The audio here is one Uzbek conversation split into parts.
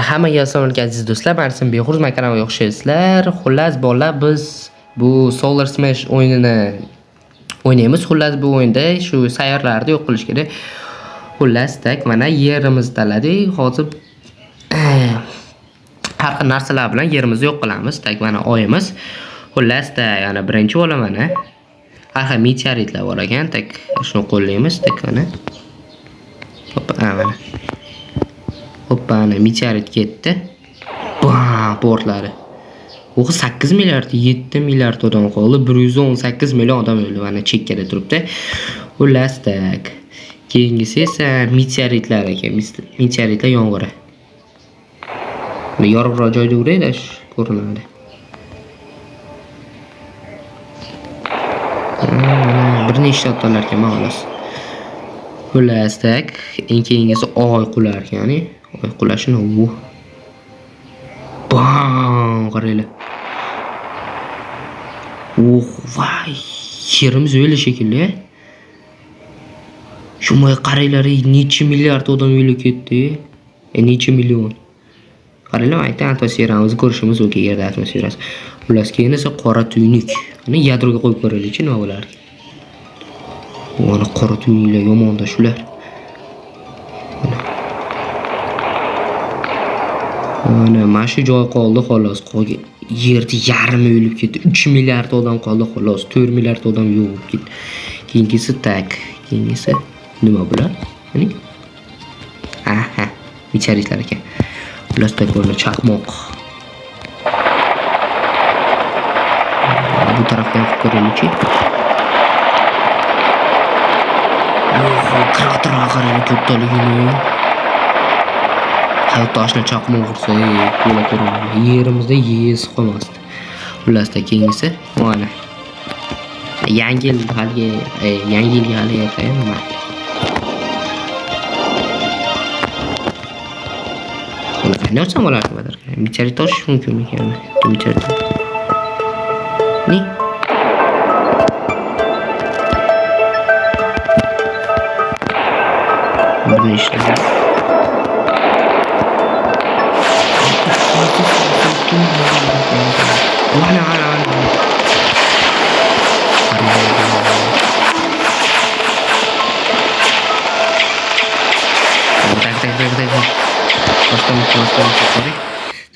Hammaga assalomu alaykum aziz do'stlar. Men sizning Behrouz kanaliga xush kelibsizlar. Xullas bolalar, biz bu Solar Smash o'yinini o'ynaymiz. Xullas bu o'yinda shu sayyorlarni yo'q qilish kerak. Xullas tak mana yerimizni tanladik. Hozir har xil narsalar bilan yerimizni yo'q qilamiz. Tak mana oyimiz. Xullas da yana birinchi bo'la mana. Har xil meteoritlar bor ekan. Tak shuni qo'llaymiz. Tak mana. Hoppa, mana. Hoppa, ana meteorit ketdi. Bam, portladi. U 8 milliard, 7 milliard odam qoldi. 118 million odam o'ldi. Mana chekkada turibdi. Xullas tak. Keyingisi esa meteoritlar ekan. Meteoritlar yomg'iri. Yorug'roq joyda uraydi, ko'rinadi. Bir nechta otalar ekan, xolos. Xullas tak, eng keyingisi oy qular ekan, oy qulashini u. Bam, qaranglar. Voy, yerimiz o'yli shekilli. Shumay qaranglar, necha milliard odam o'lib ketdi. Necha million. Qaranglar, aytgan atmosferamizni ko'rishimiz o'ki yerda atmosferasi. Xullas keyin esa qora tuynik. Mana yadroga qo'yib ko'raylik-chi nima bo'lar. Mana qora tuyniklar yomonda shular. Mana mana joy qoldi xolos. Qolgan yerda yarmi o'lib ketdi. 3 milliard odam qoldi xolos. 4 milliard odam yo'q bo'lib ketdi. Keyingisi tak. Keyingisi nima bular? Mana. Aha, meteoritlar ekan. Xullas tak bo'ldi chaqmoq. Bu tarafdan ko'raylik-chi. Kraterlar qarang kattaligini. Hayot toshni chaqmoq ursa, bo'la ko'radi. Yerimizda yes qolmasdi. Xullas da keyingisi mana. Yangi yilga hali ertaga nima? Ne olsa bo'lar kadar. Meteorit toshish mumkin ekan. Meteorit. Ni? Bunu işledim. Ana.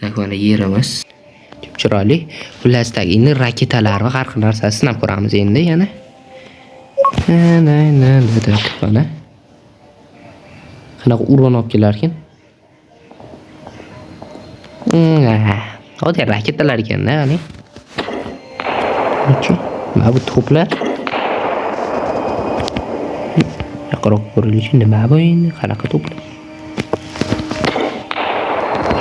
Tak mana yerimiz. Chiroyli. Xullas tak endi raketalar va har xil narsani sinab ko'ramiz endi yana. Mana. Qanaqa uron olib kelar ekan. Oddiy raketalar ekan-da, ya'ni. Mana bu to'plar. Yaqinroq ko'rilishi nima bu endi? Qanaqa to'plar?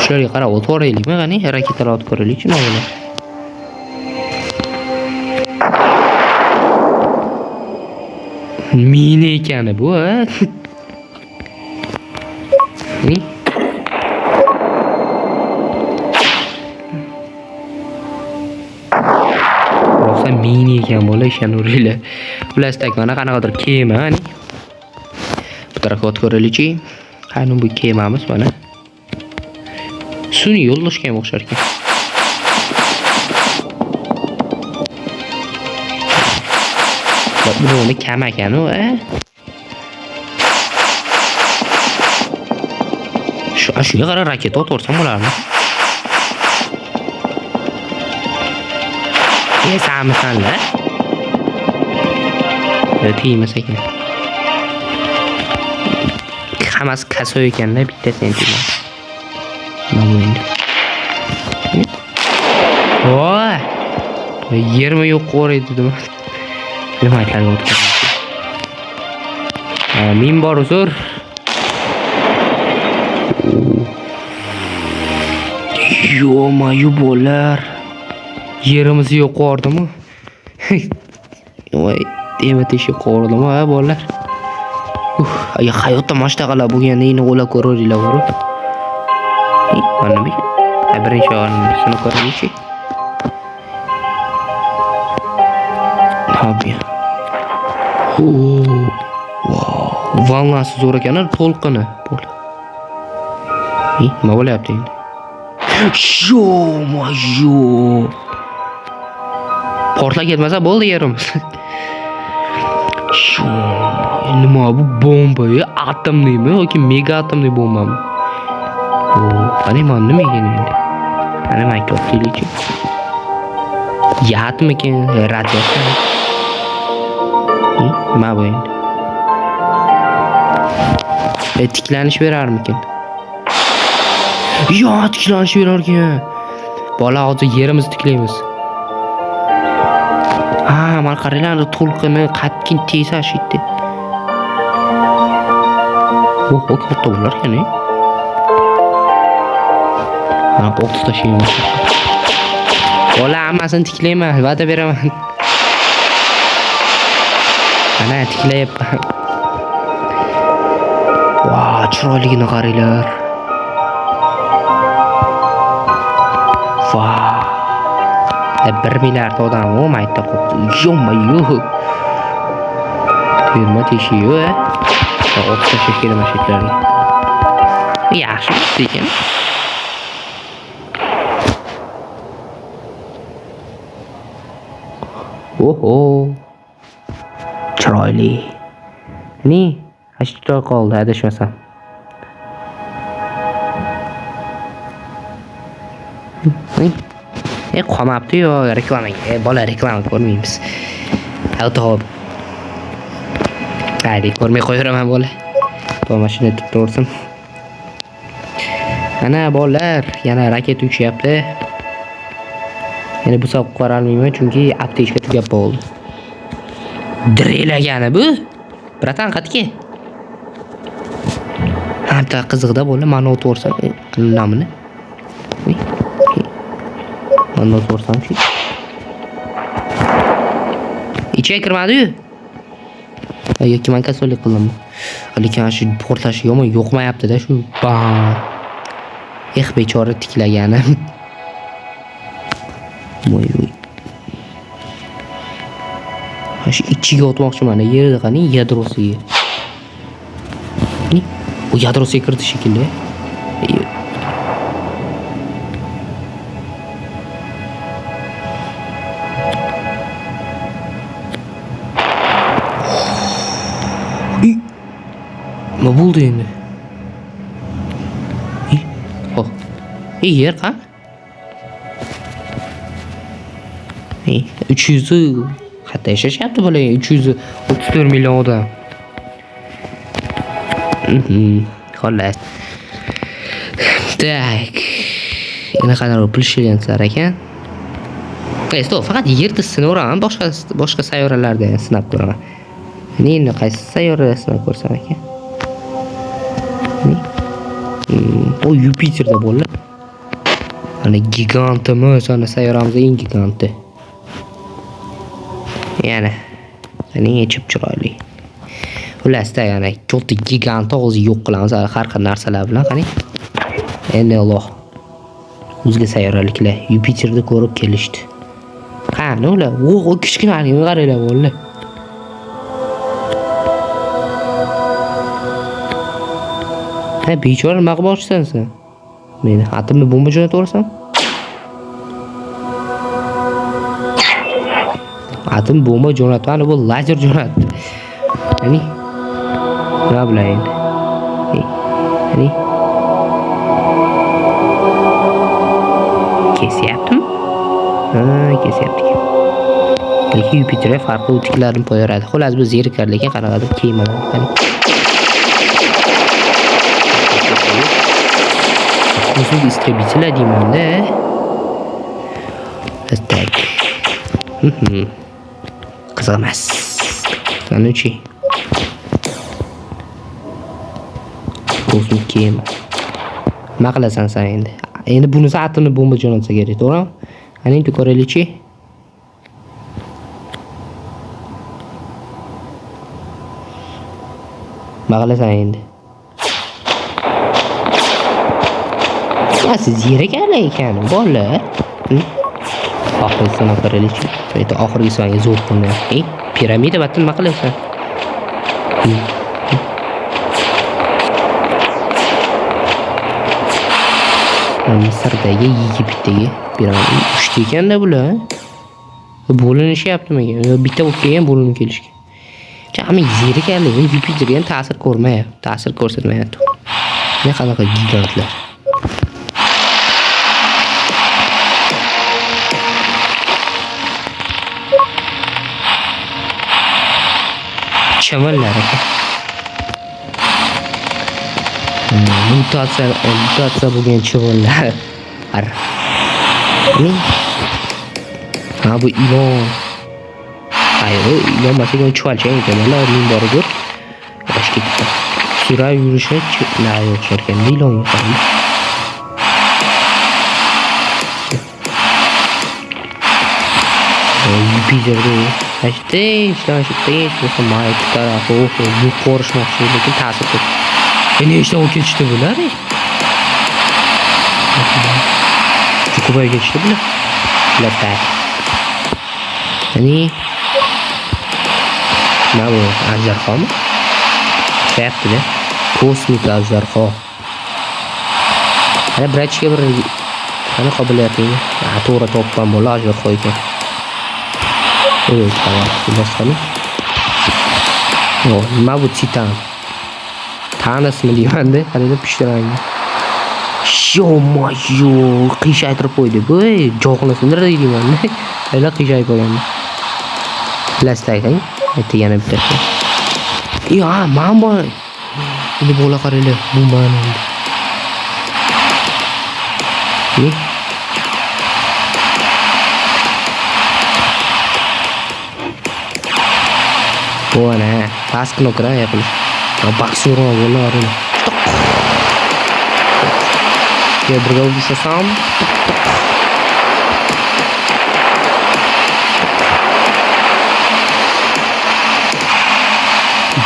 Shularga qarab o'tvoraylikmi, qani? Raketalar otib ko'raylik-chi, nima bo'ladi? Mina ekan bu, ha? Ni? Rosa mini ekan bola ishonurlar. Xullas tak mana qanaqadir kema, ani. Bu tarafga o'tib ko'raylik-chi. Qani bu kemamiz mana. Sun'iy yo'ldoshga ham o'xshar ekan. Buni kam ekan-u, a? Shunga qarab raketa otvorsam bo'larmi? Samisanlar. Tiymas ekan. Hammasi kaso ekanda, bitta sentiment. Mana bu endi. Voy! Yermi yo'q qo'raydi dedim. Nima aytlarga o'tib. Men bor uzr. Yo-mayu bo'lar. Yerimizni yo'q qordimi? Voy, dematishga qordimi, ha bolalar. Hayotda mashtaqalar bo'lganda endi o'ylab ko'rayliklar bor. Mana bu. Birinchi o'rinni ko'raylik-chi. Tabiiy. Wow, valnasi zo'r ekan, to'lqini. Nima bo'lyapti endi? Yo. Portlab ketmasa bo'ldi yerimiz. Nima bu bomba? Atomlimi yoki mega atomli bombami? Qani men nimaga endi? Ana men ko'pchilikchi. Yatmikin radiatsiya. Nima bu endi? Tiklanish berarmikin? Yo, tiklanish berarkan. Bola hozir yerimizni tiklaymiz. Mana qaranglar, to'lqini qatkin tesashitdi. Katta bo'lar ekan-a? Mana o'qib tashlaymiz. Bola hammasini tiklayman, va'da beraman. Mana tiklayapman. Chiroyligini qaranglar. Vau. 1 milliard odam o maytda qopdi. Yo. Terma teshiyo. O'qishga kerak mashitlarga. Yaxshi ekan. Chiroyli. Ni, hashto qoldi, adashmasam. Qolmabdi-yu, reklamaga. Bola reklama ko'rmaymiz. Avtob. Haydi, ko'rmay qo'yaraman bola. Bu mashina tutib Ana bolalar, yana raket uchyapti. Yana bu safar qora olmayman, chunki aptechka tugab bo'ldi. Direlagani bu? Bratan qatki. Hamta qiziqda bo'ldi, mana o'tvorsam, nomini. Mana o'tvorsam-chi. Ichiga kirmadi-yu. Yoki men kasallik qildim. Lekin shu portlash yomon yo'qmayapti-da shu. Bechora tiklagani. Voy. Shu ichiga o'tmoqchiman, yerda qani yadrosiga. Bu yadrosiga kirdi shekilli. Nima bo'ldi endi? Yer qani? 300 hatta yashashyapti bola, 334 million odam. Xullas. Tak. Yana qadar pulshilansalar ekan. Qaysi faqat yerda sinaveraman, boshqa sayyoralarda sinab ko'raman. Endi qaysi sayyorada sinab ko'rsam ekan? O Yupiterda bo'ldi. Ana gigantimi, sana sayyoramiz eng giganti. Yana chip chiroyli. Xullas-da yana katta gigant o'zi yo'q qilamiz har xil narsalar bilan, qani. Endi Alloh o'zga sayyoraliklar Yupiterda ko'rib kelishdi. Qani ular? O kichkinaligini qaranglar bo'ldi. Bechora nima qilib boshsan sen? Meni atomni bomba jo'nataversam? Atom bomba jo'natmadi, bu lazer jo'natdi. Qani? Nima bilan endi? Qani? Kesyaptimi? Kesyapti. Lekin Yupiterga farqli o'tiklarini qo'yaradi. Xullas bu zerikar, lekin qarag'ada kiymalar. Qani? Kosmik истребитель deyman-da. Tak. Qiziq emas. Qani-chi? Kosmik kema. Nima qilasan sen endi? Endi bunisi atomni bomba jo'natsa kerak, to'g'rimi? Qani endi ko'raylik-chi. Nima qilasan endi? Siz yeraganlar ekan, bola. Oxirgisini ko'raylik. Oxirgisiga zo'r qilmayapti. Piramida battin nima qilasan? Misrdagi Yigitdagi piramida 3 ta ekanda bular. Bo'linishyaptimi ekan? Yo bitta bo'lib kelgan bo'linib kelishgan. Jami zerikarli, Yupiterga ham ta'sir ko'rmayapti, ta'sir ko'rsatmayapti. Ne qanaqa gigantlar. Chamallar ekan. Mutatsiya bo'lgan chamallar. Ha bu ilon. Hayır, ilon masaga chuvalchang ekan. Mana uning boridir. Boshqa ketdi. Sura yurishi la yo'q ekan. Ilon ekan. Yupiterga Hashtag bo'lsa mayt tarafi yuqorishmoqchi lekin ta'sir ko'p. Endi ishdan o'tib ketishdi bular. Ko'payib ketishdi bular. Bular yani ne bu? Ajdarho mu? Deyapti-da. Kosmik ajdarho. Hali birachga bir qani qobiliyatingiz? To'g'ri topgan bo'la ajdarho ekan. Oy, tamam. Boshqami? Yo, nima bu titan? Tanasmi deyman-da, qaranglar pishtiranga. Yo, qiyshaytirib qo'ydi. Voy, jog'ini sindirdi deyman-da. Hali qiyshayib qo'ygan. Plastikdan bitta yana bitta. Yo, men bor. Endi bo'la qaranglar, bu men. Ne? Buona, paskno kraya qilish. Baksuro bo'lar edi. Ya birga ushlasam.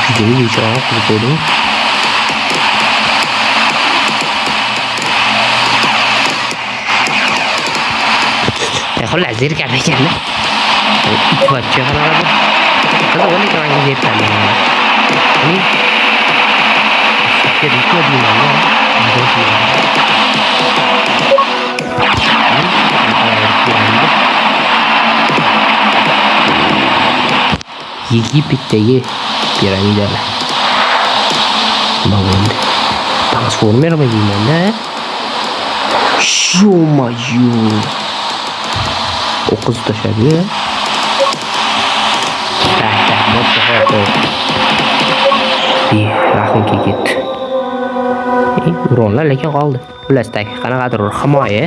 Videoyu chiroq qilib qo'ydim. Xullas zerikar ekan-da. Itvachcha qanaqa. Qiziq o'lik rangga zerikar. Ni Kerakli deyman-da. Yigitdagi piramidalar. Bo'ldi. Transformermi deyman-da. Shumayu. O'qiz tashladi. Rahimga ketdi. Uronlar lekin qoldi. Xullasdek qanaqadir himoya.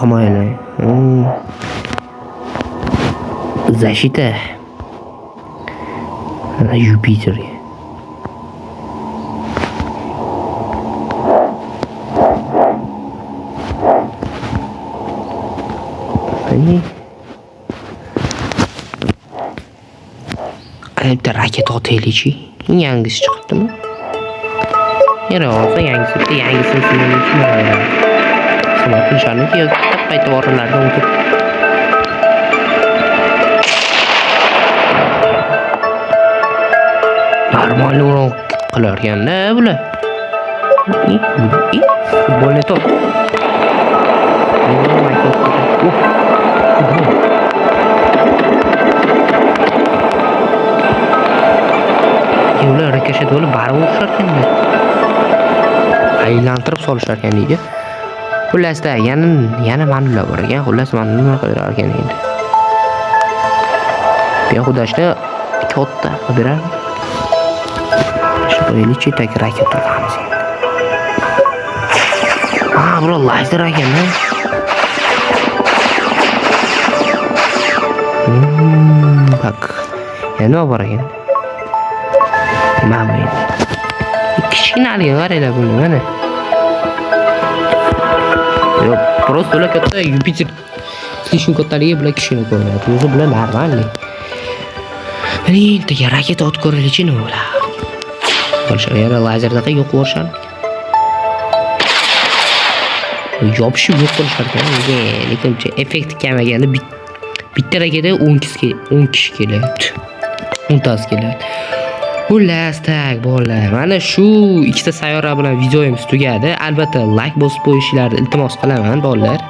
Himoyalar. Защита. На Юпитере. Qayerda raketa otaylikchi? Yangisi chiqibdimi? Yana olsa yangisini sinmaydi. Smartphone sharniki yoki qayta o'rinlardan o'tib. Normal o'rin qilarganda bular. Futbolni top. Ular rakashat bo'lib barib urishar ekan. Aylantirib solishar ekan deydi. Xullasda yana ma'nolar bor ekan. Xullas men nima qilar ekan endi. Bexudashni katta qidirar. Shu bo'yicha tak raket turamiz. Bro, lazer ekan-da. Bak. Yana bor ekan. Mana. Kichkinalik qaranglar buni mana. Yo, просто ular katta Yupiter слишком kattaligi bilan kichkina ko'rinadi. O'zi bilan normalniy. Endi raketa ot ko'rilichi nima bo'ladi? Bo'lsa, yana lazerdaqa yo'q bo'lishar. Yopishib yo'q qilishar ekan. Lekin effekt kamaganda Bitta raketa 10 kishi kelyapti. 10 tasi kelyapti. Xullas, tak bolalar. Mana shu ikkita sayyora bilan videomiz tugadi. Albatta like bosib qo'yishingizni iltimos qilaman bolalar.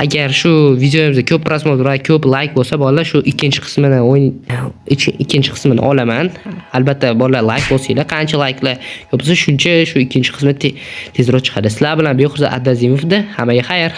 Agar shu videomizga ko'p prosmotr va ko'p like bo'lsa, bolalar shu ikkinchi qismini olaman. Albatta bolalar like bosinglar. Qancha likelar ko'p bo'lsa, shuncha shu ikkinchi qismi tezroq chiqadi. Sizlar bilan Beyo'xuz Abdazimovda. Hammaga xayr.